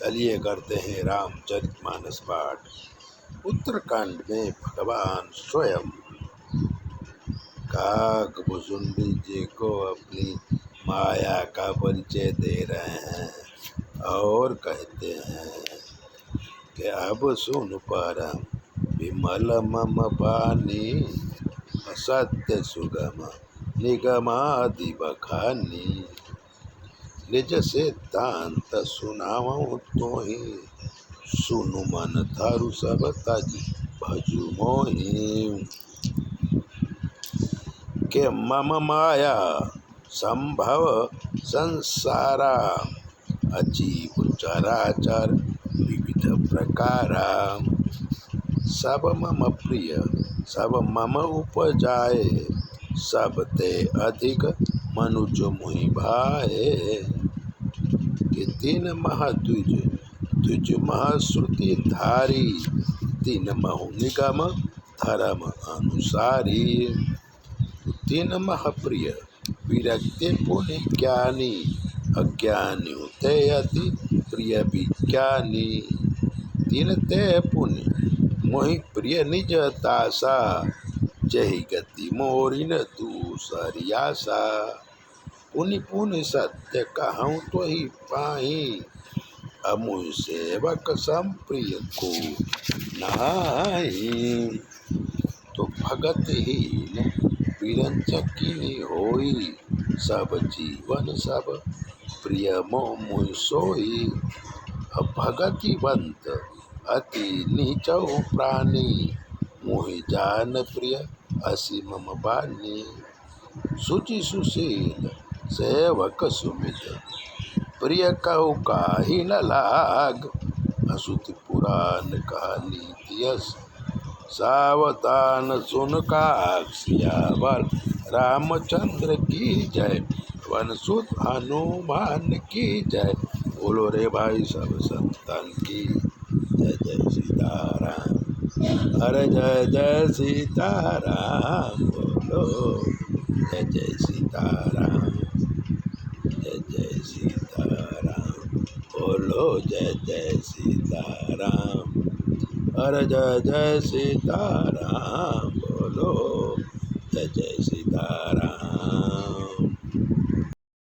चलिए करते हैं रामचरितमानस पाठ। उत्तरकांड में भगवान स्वयं काकभुसुंडी जी को अपनी माया का परिचय दे रहे हैं और कहते हैं कि अब सुन परम विमल मम बानी, असत्य सुगम निगमादि बखानी। निज सिद्धांत सुनावूं तोहि, सुनु मन धरु सब तज भजु मोहि। के मम माया संभव संसारा, अजीव चराचर विविध प्रकारा। सब मम प्रिय सब मम उपजाए, सब ते अधिक मनुज मुहि भाए। कि तीन मह द्विज मह श्रुति धारी, तीन महु निगम धर्म अनुसारी। तीन मह प्रिय विरक्ति पुनि ज्ञानी, अज्ञानी ते अति प्रिय विज्ञानी। तीन ते पुनि मोहि प्रिय निज दासा, जहि गति मोरी न दूसरी आशा। पुनि पुनि सत्य कहूँ तोहि पाहि, अमुहि सेवक सम प्रिय को नाहि। तो भगत हीन विरंचकिनी होई, सब जीवन सब प्रिय मोहि सोई। भगतिवंत अति नीचौ प्राणी, मोहि जान प्रिय असी मम बानी। शुचि सुशील सेवक सुमित, प्रिय कहु काहि न लाग। असूति पुराण कहानी इतिहास, सावधान सुन काग सियावर रामचंद्र की जय, पवन सुत हनुमान की जय। बोलो रे भाई सब संतन की जय। जय सीताराम, अरे जय जय सीताराम। बोलो जय जय सीताराम, जय जय सीताराम। बोलो जय जय सीताराम, अरे जय जय सीताराम। बोलो जय जय सीताराम।